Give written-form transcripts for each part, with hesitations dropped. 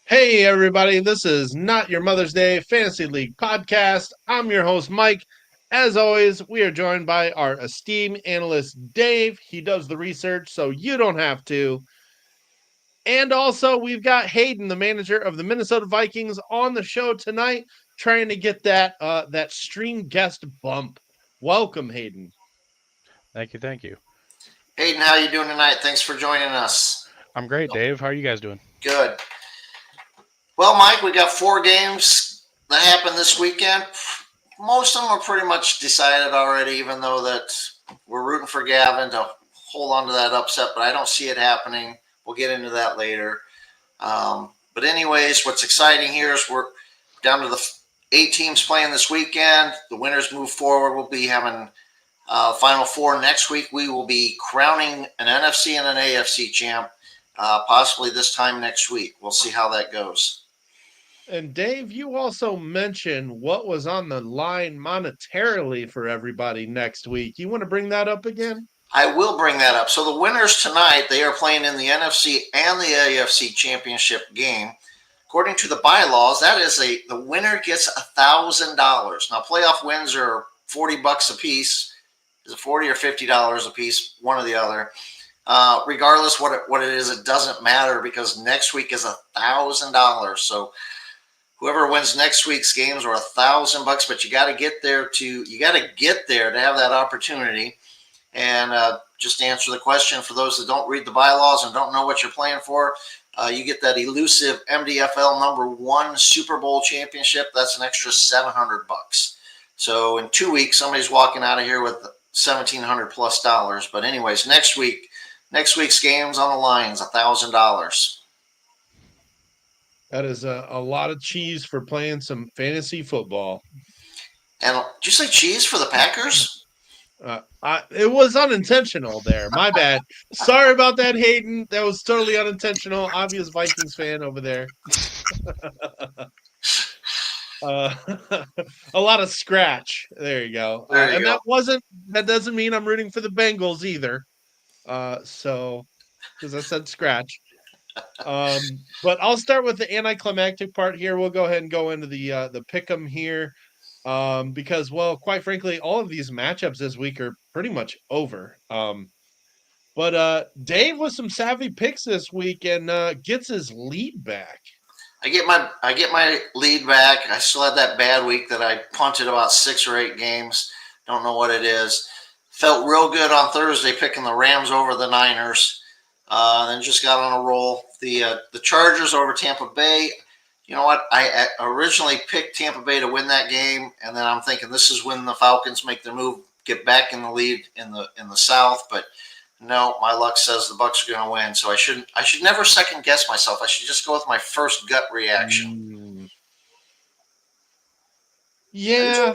Hey, everybody, this is Not Your Mother's Day Fantasy League podcast. I'm your host, Mike. As always, we are joined by our esteemed analyst, Dave. He does the research, so you don't have to. And also, we've got Hayden, the manager of the Minnesota Vikings, on the show tonight, trying to get that stream guest bump. Welcome, Hayden. Thank you. Hayden, how you doing tonight? Thanks for joining us. I'm great, Dave. How are you guys doing? Good. Well, Mike, we got 4 games that happened this weekend. Most of them are pretty much decided already, even though that we're rooting for Gavin to hold on to that upset, but I don't see it happening. We'll get into that later. But anyways, what's exciting here is we're down to the 8 teams playing this weekend. The winners move forward. We'll be having Final Four next week. We will be crowning an NFC and an AFC champ, possibly this time next week. We'll see how that goes. And Dave, you also mentioned what was on the line monetarily for everybody next week. You want to bring that up again? I will bring that up. So the winners tonight, they are playing in the NFC and the AFC championship game. According to the bylaws, that is the winner gets $1,000. Now playoff wins are $40 a piece. Is it $40 or $50 a piece? One or the other. Regardless what it is, it doesn't matter because next week is $1,000. So whoever wins next week's games are $1,000, but you got to get there to have that opportunity. And just to answer the question for those that don't read the bylaws and don't know what you're playing for, you get that elusive MDFL #1 Super Bowl championship. That's an extra $700. So in 2 weeks, somebody's walking out of here with $1,700+. But anyways, next week's games on the line is $1,000. That is a lot of cheese for playing some fantasy football. And did you say cheese for the Packers? It was unintentional there. My bad. Sorry about that, Hayden. That was totally unintentional. Obvious Vikings fan over there. A lot of scratch. There you go. There you go. That doesn't mean I'm rooting for the Bengals either. So because I said scratch. But I'll start with the anticlimactic part here. We'll go ahead and go into the pick'em here. Because, well, quite frankly, all of these matchups this week are pretty much over. But Dave with some savvy picks this week and gets his lead back. I get my lead back. I still had that bad week that I punted about 6 or 8 games. Don't know what it is. Felt real good on Thursday picking the Rams over the Niners. Then just got on a roll. The Chargers over Tampa Bay. You know what? I originally picked Tampa Bay to win that game, and then I'm thinking this is when the Falcons make their move, get back in the lead in the South. But no, my luck says the Bucs are going to win. So I should never second guess myself. I should just go with my first gut reaction. Yeah,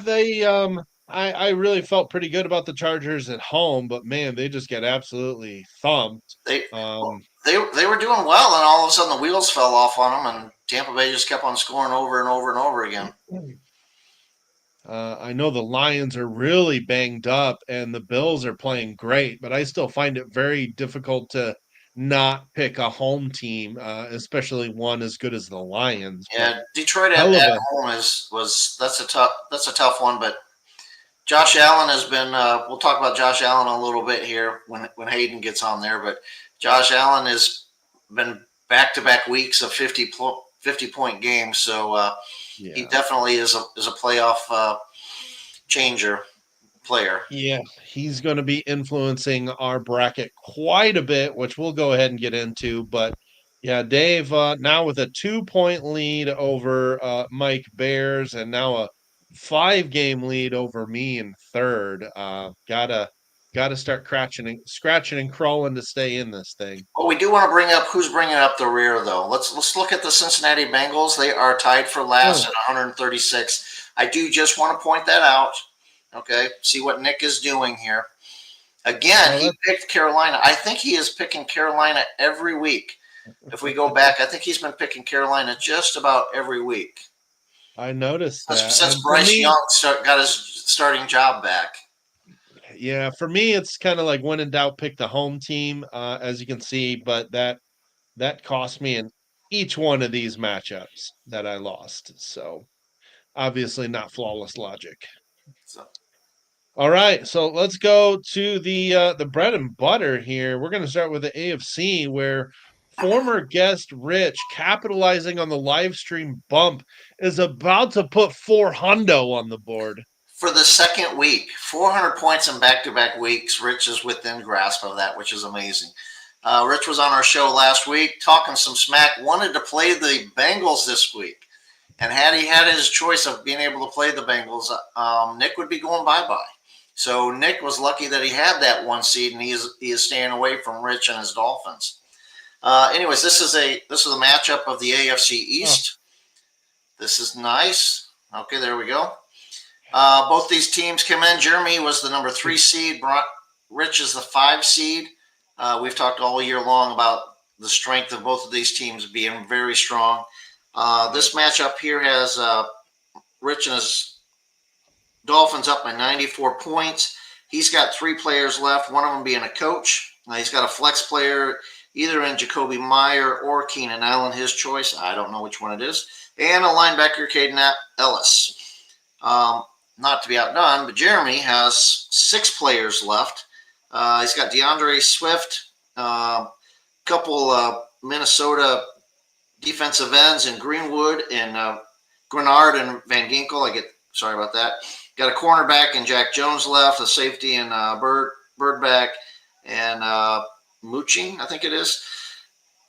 I really felt pretty good about the Chargers at home, but man, they just get absolutely thumped. They were doing well, and all of a sudden the wheels fell off on them, and Tampa Bay just kept on scoring over and over and over again. I know the Lions are really banged up, and the Bills are playing great, but I still find it very difficult to not pick a home team, especially one as good as the Lions. Yeah, Detroit at home that's a tough one, but Josh Allen has been. We'll talk about Josh Allen a little bit here when Hayden gets on there, but Josh Allen has been back-to-back weeks of 50-point games, so he definitely is a playoff changer player. Yeah, he's going to be influencing our bracket quite a bit, which we'll go ahead and get into. But yeah, Dave, now with a 2-point lead over Mike Bears, and now a 5-game lead over me in third. Gotta start scratching and crawling to stay in this thing. Well, we do want to bring up who's bringing up the rear, though. Let's look at the Cincinnati Bengals. They are tied for last at 136. I do just want to point that out. Okay, see what Nick is doing here. Again, he picked Carolina. I think he is picking Carolina every week. If we go back, I think he's been picking Carolina just about every week. I noticed that. Since Bryce Young got his starting job back. Yeah, for me, it's kind of like when in doubt, pick the home team, as you can see. But that cost me an each one of these matchups that I lost. So obviously not flawless logic. So, All right, so let's go to the bread and butter here. We're going to start with the AFC, where former guest Rich, capitalizing on the live stream bump, is about to put 400 on the board. for the second week, 400 points in back-to-back weeks. Rich is within grasp of that, which is amazing. Rich was on our show last week talking some smack, wanted to play the Bengals this week. And had he had his choice of being able to play the Bengals, Nick would be going bye-bye. So Nick was lucky that he had that 1 seed, and he is staying away from Rich and his Dolphins. Anyways, this is a matchup of the AFC East. This is nice. Okay, there we go. Both these teams come in. Jeremy was the number 3 seed. Rich is the 5 seed. We've talked all year long about the strength of both of these teams being very strong. This matchup here has Rich and his Dolphins up by 94 points. He's got 3 players left, one of them being a coach. He's got a flex player either in Jacoby Meyer or Keenan Allen, his choice. I don't know which one it is. And a linebacker, Caden Ellis. Not to be outdone, but Jeremy has 6 players left. He's got DeAndre Swift, a couple Minnesota defensive ends in Greenwood and Grenard and Van Ginkel. Sorry about that. Got a cornerback in Jack Jones left, a safety in Birdback, and Mooching, I think it is.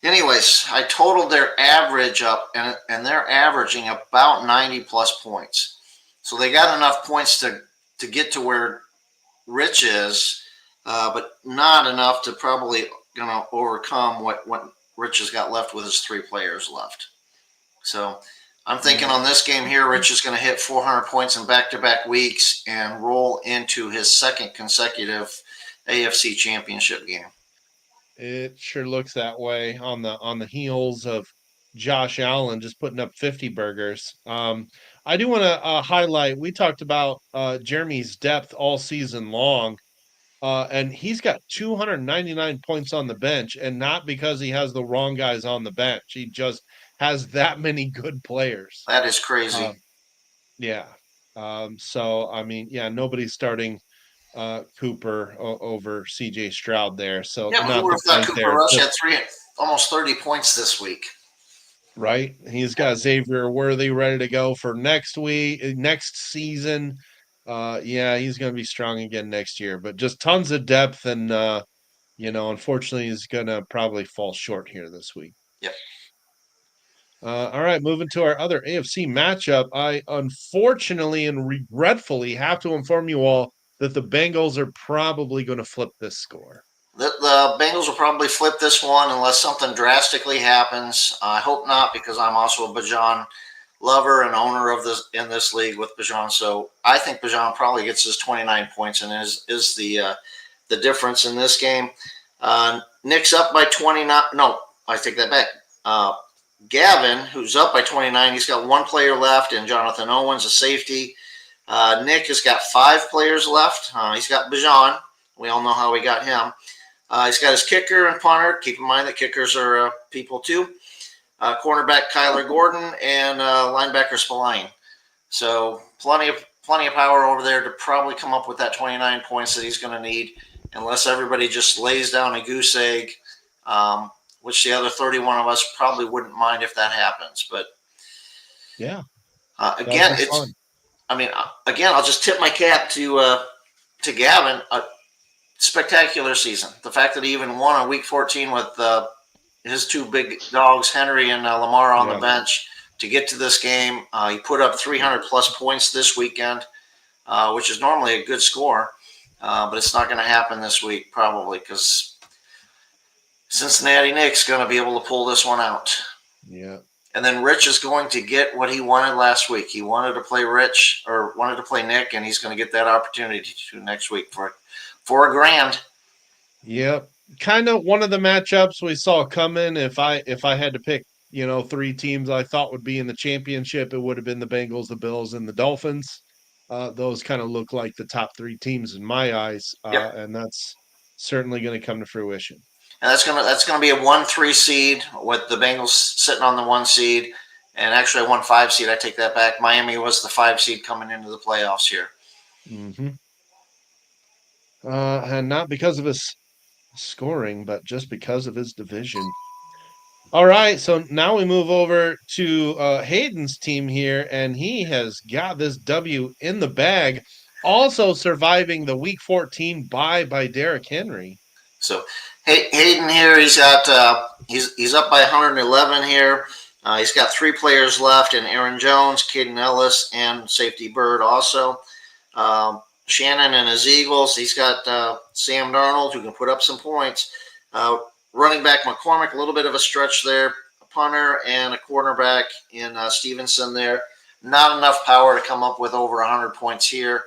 Anyways, I totaled their average up, and they're averaging about 90-plus points. So they got enough points to get to where Rich is, but not enough to probably going to overcome what Rich has got left with his 3 players left. So I'm thinking on this game here, Rich is going to hit 400 points in back-to-back weeks and roll into his second consecutive AFC Championship game. It sure looks that way on the heels of Josh Allen just putting up 50 burgers. I do want to highlight, we talked about Jeremy's depth all season long, and he's got 299 points on the bench, and not because he has the wrong guys on the bench. He just has that many good players. That is crazy. Yeah. So, I mean, yeah, nobody's starting Cooper over CJ Stroud there. So Yeah, but who would have thought Cooper Rush had almost 30 points this week? Right. He's got Xavier Worthy ready to go for next season. Yeah, he's going to be strong again next year, but just tons of depth. And, unfortunately, he's going to probably fall short here this week. Yep. All right, moving to our other AFC matchup. I unfortunately and regretfully have to inform you all that the Bengals are probably going to flip this score. The Bengals will probably flip this one unless something drastically happens. I hope not, because I'm also a Bijan lover and owner of this league with Bijan. So I think Bijan probably gets his 29 points and is the difference in this game. Nick's up by 29. No, I take that back. Gavin, who's up by 29, he's got 1 player left, and Jonathan Owens, a safety. Nick has got 5 players left. He's got Bijan. We all know how we got him. He's got his kicker and punter. Keep in mind that kickers are people too. Cornerback Kyler Gordon and linebacker Spillane. So plenty of power over there to probably come up with that 29 points that he's going to need, unless everybody just lays down a goose egg, which the other 31 of us probably wouldn't mind if that happens. But yeah, again, I'll just tip my cap to Gavin. Spectacular season. The fact that he even won on week 14 with his 2 big dogs, Henry and Lamar, on the bench to get to this game. He put up 300-plus points this weekend, which is normally a good score, but it's not going to happen this week probably because Cincinnati Nick's going to be able to pull this one out. Yeah. And then Rich is going to get what he wanted last week. He wanted to play Nick, and he's going to get that opportunity to next week for $1,000. Yep. Kind of one of the matchups we saw coming. If I had to pick, 3 teams I thought would be in the championship, it would have been the Bengals, the Bills, and the Dolphins. Those kind of look like the top 3 teams in my eyes, and that's certainly going to come to fruition. And that's gonna be a 1-3 seed with the Bengals sitting on the 1 seed, and actually a 1-5 seed. I take that back. Miami was the 5 seed coming into the playoffs here. Mm-hmm. And not because of his scoring, but just because of his division. All right, so now we move over to Hayden's team here, and he has got this W in the bag, also surviving the Week 14 bye by Derrick Henry. So Hayden here, he's got he's up by 111 here. He's got 3 players left, and Aaron Jones, Caden Ellis, and safety Bird also. Shannon and his Eagles. He's got Sam Darnold, who can put up some points. Running back McCormick, a little bit of a stretch there. A punter and a quarterback in Stevenson there. Not enough power to come up with over 100 points here.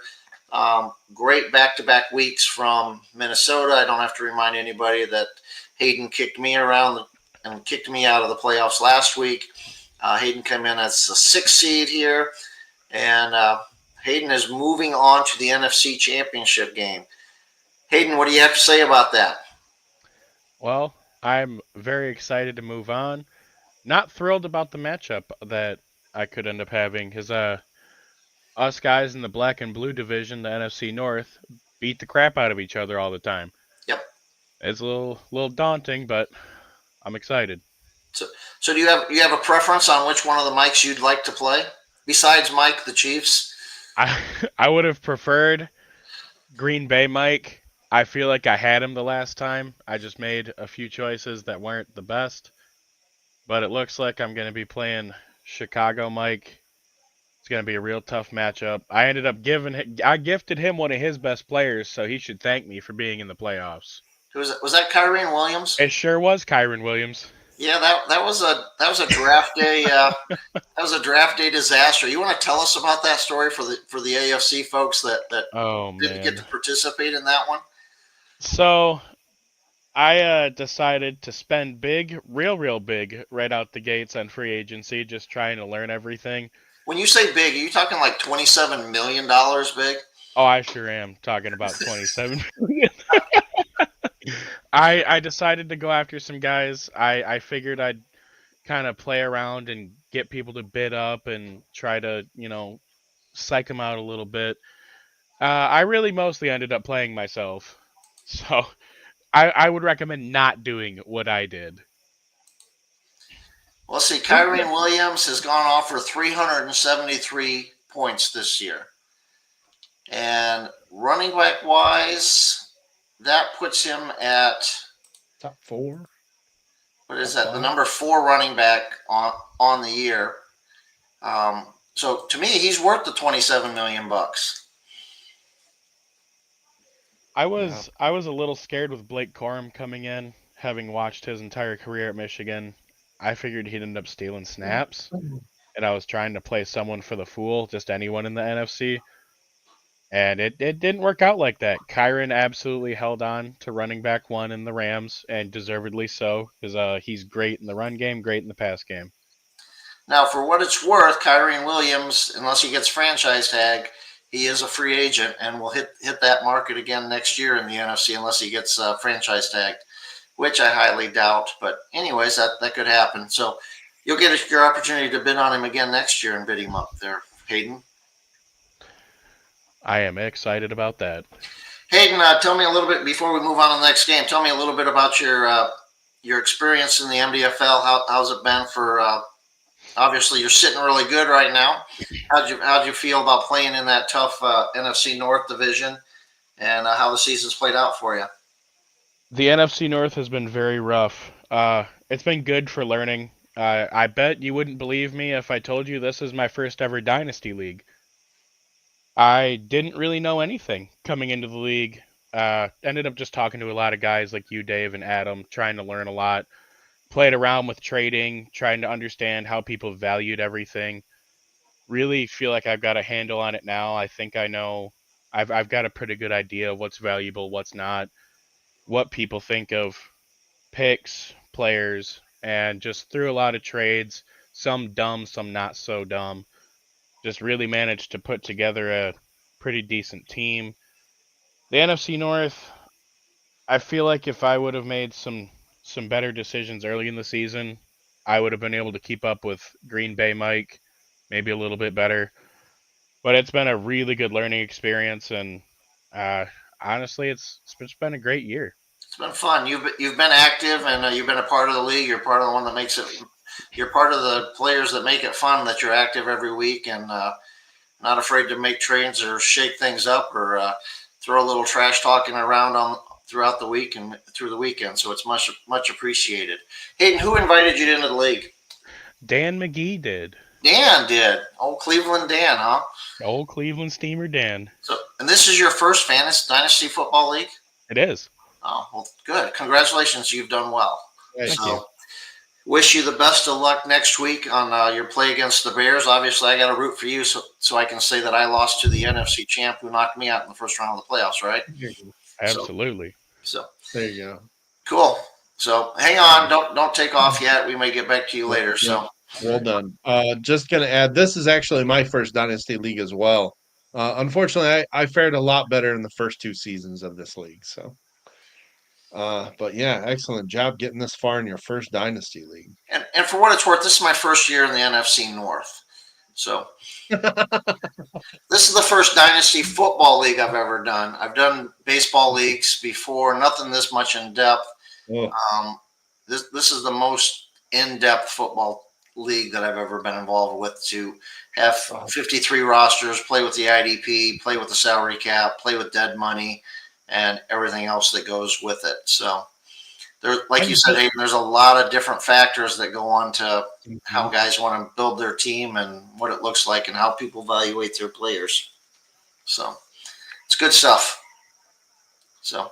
Great back-to-back weeks from Minnesota. I don't have to remind anybody that Hayden kicked me around and kicked me out of the playoffs last week. Hayden came in as a 6th seed here, and Hayden is moving on to the NFC Championship game. Hayden, what do you have to say about that? Well, I'm very excited to move on. Not thrilled about the matchup that I could end up having, because us guys in the black and blue division, the NFC North, beat the crap out of each other all the time. Yep. It's a little daunting, but I'm excited. So do you have a preference on which one of the Mikes you'd like to play besides Mike the Chiefs? I would have preferred Green Bay Mike. I feel like I had him the last time. I just made a few choices that weren't the best. But it looks like I'm going to be playing Chicago Mike. It's going to be a real tough matchup. I gifted him one of his best players, so he should thank me for being in the playoffs. Was that Kyren Williams? It sure was Kyren Williams. Yeah, that was a draft day that was a draft day disaster. You want to tell us about that story for the AFC folks that didn't get to participate in that one? So I decided to spend big, real big, right out the gates on free agency, just trying to learn everything. When you say big, are you talking like $27 million big? Oh, I sure am talking about 27 million. I decided to go after some guys. I figured I'd kind of play around and get people to bid up and try to, psych them out a little bit. I really mostly ended up playing myself. So I would recommend not doing what I did. Well, see, Kyren Williams has gone off for 373 points this year. And running back wise, that puts him at top 4. What is that? The number 4 running back on the year. So to me, he's worth the $27 million. I was a little scared with Blake Corum coming in, having watched his entire career at Michigan. I figured he'd end up stealing snaps, and I was trying to play someone for the fool, just anyone in the NFC. And it didn't work out like that. Kyren absolutely held on to running back 1 in the Rams, and deservedly so, because he's great in the run game, great in the pass game. Now, for what it's worth, Kyren Williams, unless he gets franchise tag, he is a free agent and will hit that market again next year in the NFC unless he gets franchise tagged, which I highly doubt. But anyways, that could happen. So you'll get your opportunity to bid on him again next year and bid him up there, Hayden. I am excited about that. Hayden, tell me a little bit before we move on to the next game. Tell me a little bit about your experience in the MDFL. How's it been for? Obviously, you're sitting really good right now. How'd you feel about playing in that tough NFC North division, and how the season's played out for you? The NFC North has been very rough. It's been good for learning. I bet you wouldn't believe me if I told you this is my first ever Dynasty League. I didn't really know anything coming into the league. Ended up just talking to a lot of guys like you, Dave, and Adam, trying to learn a lot. Played around with trading, trying to understand how people valued everything. Really feel like I've got a handle on it now. I think I know. I've got a pretty good idea of what's valuable, what's not, what people think of picks, players, and just through a lot of trades, some dumb, some not so dumb. Just really managed to put together a pretty decent team. The NFC North, I feel like if I would have made some some better decisions early in the season, I would have been able to keep up with Green Bay Mike, maybe a little bit better. But it's been a really good learning experience, and uh, honestly, it's been a great year. It's been fun. You've been active, and you've been a part of the league. You're part of the one that makes it. You're part of the players that make it fun. That you're active every week, and not afraid to make trades or shake things up or throw a little trash talking around on throughout the week and through the weekend. So it's much appreciated. Hayden, who invited you into the league? Dan McGee did. Dan did. Old Cleveland Dan, huh? Old Cleveland Steamer Dan. So, and this is your first fantasy dynasty football league? It is. Oh, well, good. Congratulations. You've done well. Thank you. Wish you the best of luck next week on your play against the Bears. Obviously, I got to root for you so I can say that I lost to the NFC champ who knocked me out in the first round of the playoffs, right? Absolutely. So there you go. Cool. So hang on. Don't take off yet. We may get back to you later. So well done. Just going to add, this is actually my first dynasty league as well. Unfortunately, I fared a lot better in the first 2 seasons of this league. So. But yeah, excellent job getting this far in your first dynasty league. And for what it's worth, this is my first year in the NFC North. So this is the first dynasty football league I've ever done. I've done baseball leagues before, nothing this much in depth. Oh. This is the most in-depth football league that I've ever been involved with, to have 53 rosters, play with the IDP, play with the salary cap, play with dead money, and everything else that goes with it. So there, like you said, Hayden, there's a lot of different factors that go on to how guys want to build their team and what it looks like and how people evaluate their players. So it's good stuff. So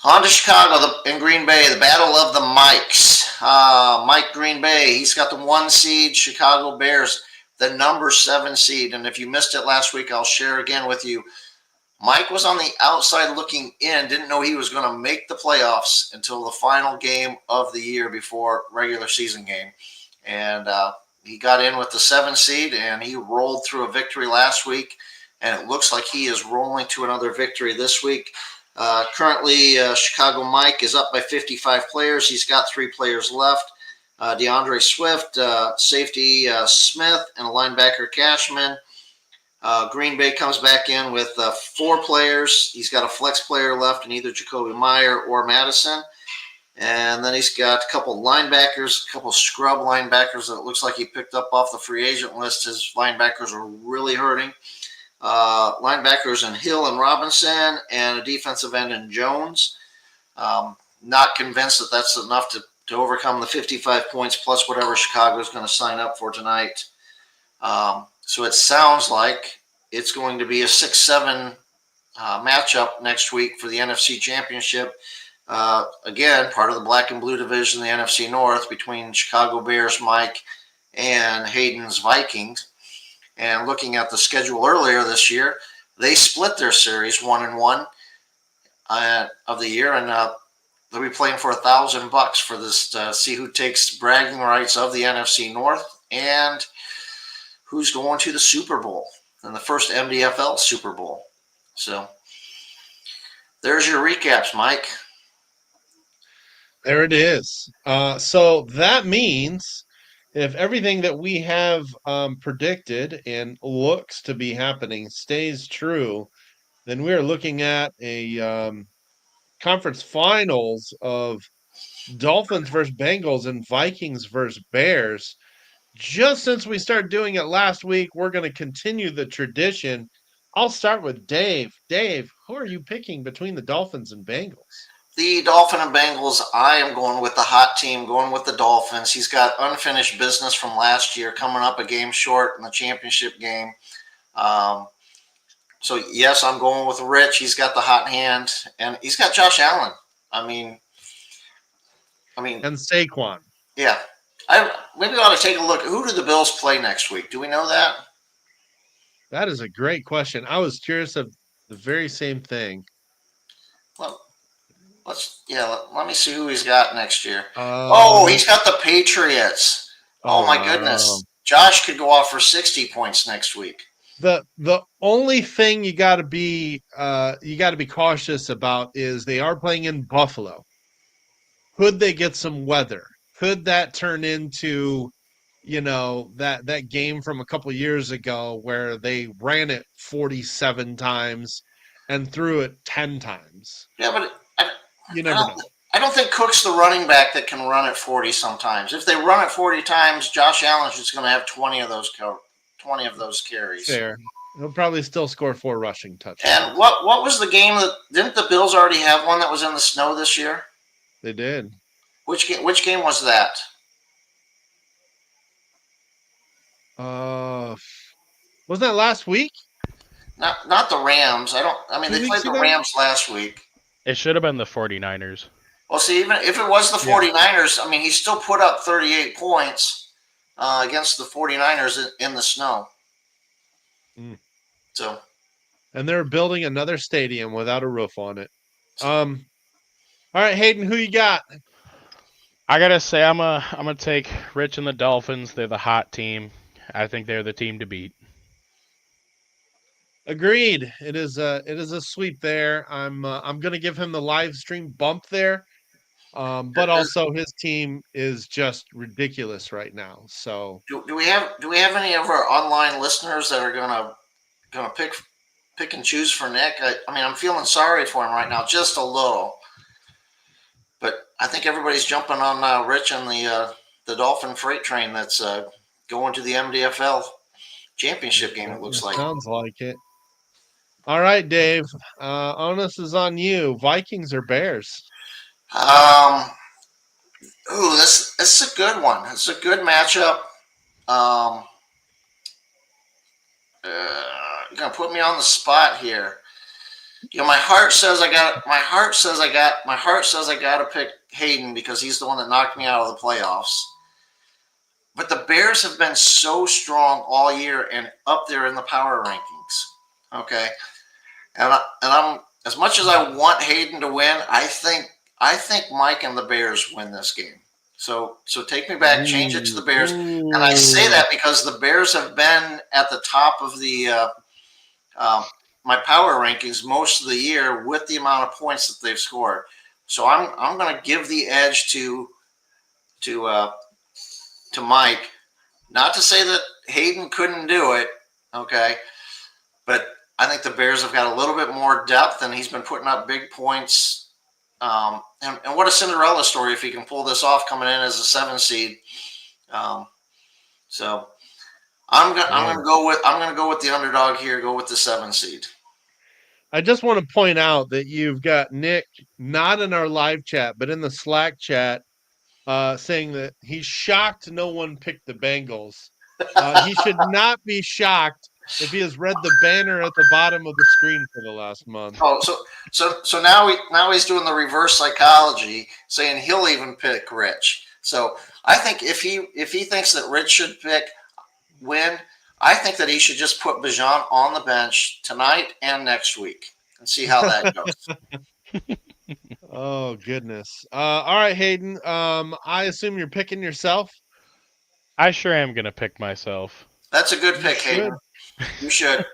on to Chicago and Green Bay, the battle of the Mikes. Mike Green Bay, he's got the 1 seed, Chicago Bears, the number 7 seed. And if you missed it last week, I'll share again with you. Mike was on the outside looking in, didn't know he was going to make the playoffs until the final game of the year before regular season game. And he got in with the 7 seed, and he rolled through a victory last week, and it looks like he is rolling to another victory this week. Currently, Chicago Mike is up by 55 players. He's got 3 players left. DeAndre Swift, safety Smith, and a linebacker Cashman. Green Bay comes back in with 4 players. He's got a flex player left in either Jacoby Meyer or Madison. And then he's got a couple linebackers, a couple scrub linebackers that it looks like he picked up off the free agent list. His linebackers are really hurting. Linebackers in Hill and Robinson, and a defensive end in Jones. Not convinced that that's enough to overcome the 55 points plus whatever Chicago is going to sign up for tonight. So it sounds like it's going to be a 6-7 matchup next week for the NFC Championship. Again, part of the black and blue division, the NFC North, between Chicago Bears, Mike, and Hayden's Vikings. And looking at the schedule earlier this year, they split their series 1-1 of the year, and they'll be playing for $1,000 for this to see who takes bragging rights of the NFC North and who's going to the Super Bowl and the first MDFL Super Bowl. So there's your recaps, Mike. There it is. So that means if everything that we have predicted and looks to be happening stays true, then we are looking at a conference finals of Dolphins versus Bengals and Vikings versus Bears. Just since we started doing it last week, we're going to continue the tradition. I'll start with Dave. Dave, who are you picking between the Dolphins and Bengals? The Dolphin and Bengals, I am going with the hot team, going with the Dolphins. He's got unfinished business from last year, coming up a game short in the championship game. So, yes, I'm going with Rich. He's got the hot hand, and he's got Josh Allen. I mean, and Saquon. Yeah. Maybe we ought to take a look. Who do the Bills play next week? Do we know that? That is a great question. I was curious of the very same thing. Well, let me see who he's got next year. Oh, he's got the Patriots. Oh my goodness. Josh could go off for 60 points next week. The only thing you got to be cautious about is they are playing in Buffalo. could they get some weather? Could that turn into, that game from a couple years ago where they ran it 47 times and threw it 10 times? Yeah, but You I never don't. know. I don't think Cook's the running back that can run it 40 sometimes. If they run it 40 times, Josh Allen's just going to have 20 of those 20 of those carries. Fair. He'll probably still score 4 rushing touchdowns. And what was the game that didn't the Bills already have one that was in the snow this year? They did. Which game was that? Wasn't that last week? Not the Rams. I mean, 2 they weeks played the ago? Rams last week. It should have been the 49ers. Well, see, even if it was the 49ers, I mean, he still put up 38 points against the 49ers in the snow. Mm. So, And they're building another stadium without a roof on it. All right, Hayden, who you got? I gotta say, I'm gonna take Rich and the Dolphins. They're the hot team. I think they're the team to beat. Agreed. It is a sweep there. I'm gonna give him the live stream bump there. But also his team is just ridiculous right now. So do we have any of our online listeners that are gonna pick and choose for Nick? I mean, I'm feeling sorry for him right now, just a little. But I think everybody's jumping on Rich and the Dolphin freight train that's going to the MDFL championship game. It looks like. Sounds like it. All right, Dave. Onus is on you. Vikings or Bears? Ooh, this is a good one. It's a good matchup. You're gonna put me on the spot here. My heart says I got to pick Hayden because he's the one that knocked me out of the playoffs. But the Bears have been so strong all year and up there in the power rankings. Okay, and I'm as much as I want Hayden to win, I think Mike and the Bears win this game. So take me back, change it to the Bears, and I say that because the Bears have been at the top of the my power rankings most of the year with the amount of points that they've scored. So I'm going to give the edge to Mike. Not to say that Hayden couldn't do it, okay, but I think the Bears have got a little bit more depth, and he's been putting up big points. And what a Cinderella story if he can pull this off coming in as a 7 seed. So I'm gonna go with the underdog here. Go with the 7 seed. I just want to point out that you've got Nick not in our live chat, but in the Slack chat, saying that he's shocked no one picked the Bengals. He should not be shocked if he has read the banner at the bottom of the screen for the last month. Oh, so now he's doing the reverse psychology, saying he'll even pick Rich. So I think if he thinks that Rich should win, I think that he should just put Bijan on the bench tonight and next week and see how that goes. Oh goodness! All right, Hayden. I assume you're picking yourself. I sure am gonna pick myself. That's a good pick, Hayden. You should.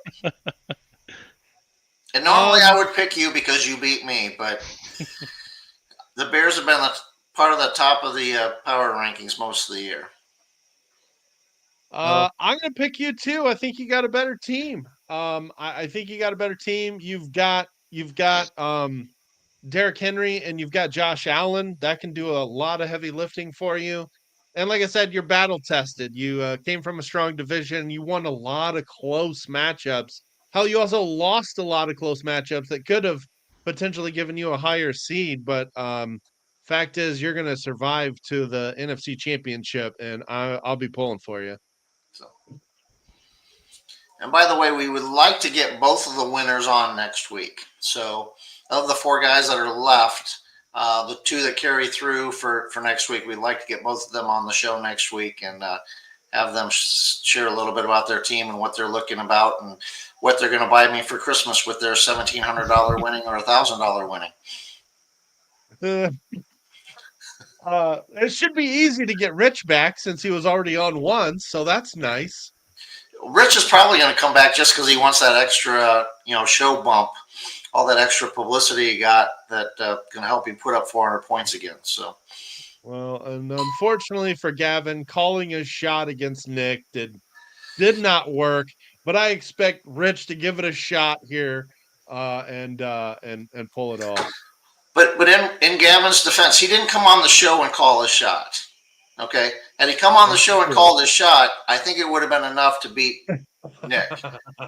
And normally I would pick you because you beat me, but the Bears have been part of the top of the power rankings most of the year. I'm going to pick you too. I think you got a better team. I think you got a better team. You've got Derrick Henry and you've got Josh Allen. That can do a lot of heavy lifting for you. And like I said, you're battle tested. You came from a strong division. You won a lot of close matchups. Hell, you also lost a lot of close matchups that could have potentially given you a higher seed. But fact is, you're going to survive to the NFC Championship, and I'll be pulling for you. So, and by the way, we would like to get both of the winners on next week. So of the 4 guys that are left, the 2 that carry through for next week, we'd like to get both of them on the show next week and have them share a little bit about their team and what they're looking about and what they're going to buy me for Christmas with their $1,700 winning or $1,000 winning. It should be easy to get Rich back since he was already on once, so that's nice. Rich is probably going to come back just because he wants that extra, show bump all that extra publicity he got that can help him put up 400 points again. So, Well, and unfortunately for Gavin, calling his shot against Nick did not work. But I expect Rich to give it a shot here and pull it off. but in Gavin's defense, he didn't come on the show and call his shot. Okay, had he come on the show and called his shot, I think it would have been enough to beat Nick.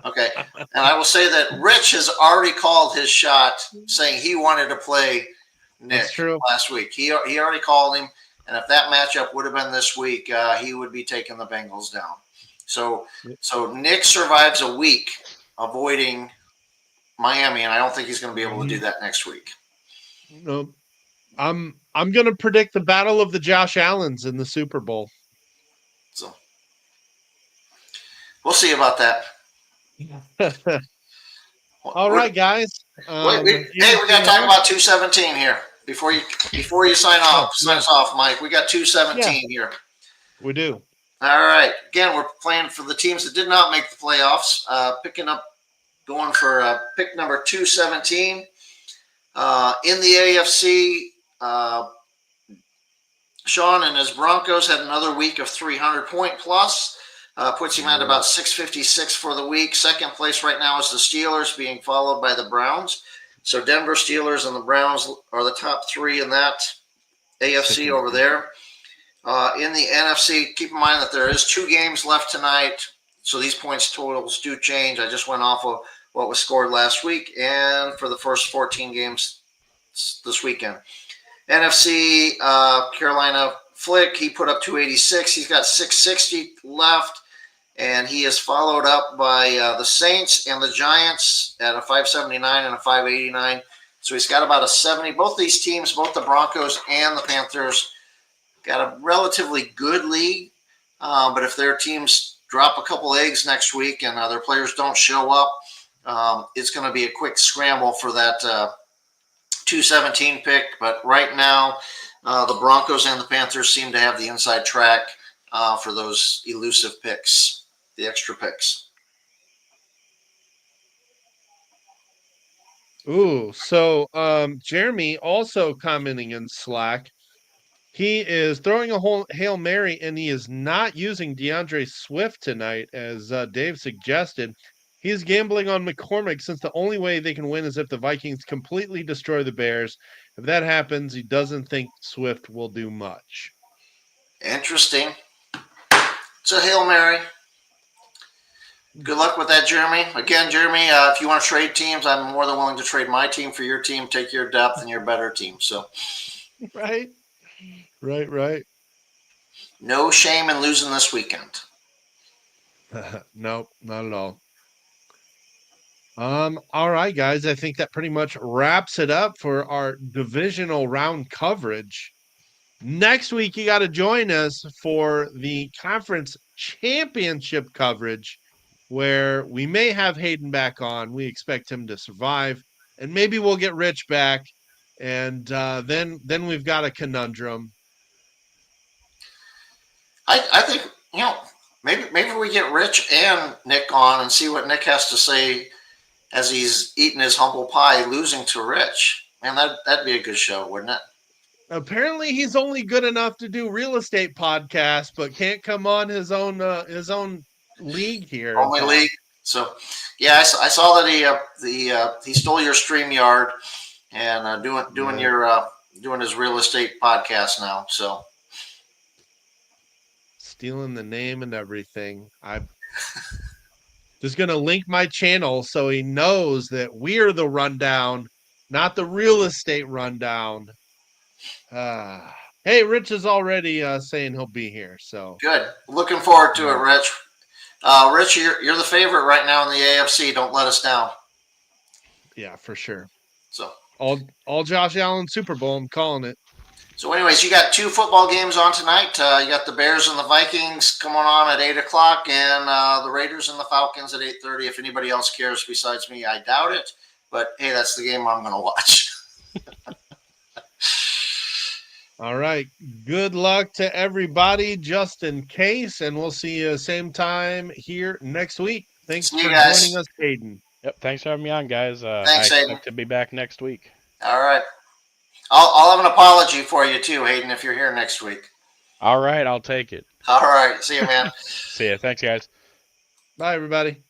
Okay, and I will say that Rich has already called his shot, saying he wanted to play Nick last week. He already called him, and if that matchup would have been this week, he would be taking the Bengals down. So Nick survives a week avoiding Miami, and I don't think he's going to be able to do that next week. No, I'm going to predict the battle of the Josh Allens in the Super Bowl. So we'll see about that. All right, guys. We got to talk about 217 here before you sign off. Sign us off, Mike. We got 217 here. We do. All right. Again, we're playing for the teams that did not make the playoffs. Going for pick number 217 in the AFC. Sean and his Broncos had another week of 300-point plus. Puts him at about 656 for the week. Second place right now is the Steelers, being followed by the Browns. So Denver, Steelers, and the Browns are the top three in that AFC over there. In the NFC, keep in mind that there is 2 games left tonight, so these points totals do change. I just went off of what was scored last week and for the first 14 games this weekend. NFC, Carolina Flick, he put up 286. He's got 660 left, and he is followed up by the Saints and the Giants at a 579 and a 589. So he's got about a 70. Both these teams, both the Broncos and the Panthers, got a relatively good league. But if their teams drop a couple eggs next week and their players don't show up, it's going to be a quick scramble for that 217 pick. But right now, the Broncos and the Panthers seem to have the inside track for those elusive picks, the extra picks. Ooh, so Jeremy also commenting in Slack. He is throwing a whole Hail Mary, and he is not using DeAndre Swift tonight, as Dave suggested. He's gambling on McCormick, since the only way they can win is if the Vikings completely destroy the Bears. If that happens, he doesn't think Swift will do much. Interesting. It's a Hail Mary. Good luck with that, Jeremy. Again, Jeremy, if you want to trade teams, I'm more than willing to trade my team for your team, take your depth and your better team. So, Right. No shame in losing this weekend. Nope, not at all. All right, guys. I think that pretty much wraps it up for our divisional round coverage. Next week, you got to join us for the conference championship coverage, where we may have Hayden back on. We expect him to survive, and maybe we'll get Rich back, and then we've got a conundrum. I think, maybe we get Rich and Nick on and see what Nick has to say as he's eating his humble pie, losing to Rich. Man, that'd be a good show, wouldn't it? Apparently, he's only good enough to do real estate podcasts, but can't come on his own league here. Only league. So, yeah, I saw that he stole your StreamYard and doing his real estate podcast now. So, stealing the name and everything. I'm just gonna link my channel so he knows that we're the rundown, not the real estate rundown. Hey, Rich is already saying he'll be here. So good. Looking forward to it, Rich. Rich, you're the favorite right now in the AFC. Don't let us down. Yeah, for sure. So all Josh Allen Super Bowl. I'm calling it. So, anyways, you got 2 football games on tonight. You got the Bears and the Vikings coming on at 8:00, and the Raiders and the Falcons at 8:30. If anybody else cares besides me, I doubt it. But hey, that's the game I'm going to watch. All right. Good luck to everybody, just in case, and we'll see you same time here next week. Thanks for joining us, Hayden. Yep. Thanks for having me on, guys. Thanks, I Hayden. expect to be back next week. All right. I'll have an apology for you too, Hayden, if you're here next week. All right, I'll take it. All right. See you, man. See ya. Thanks, guys. Bye, everybody.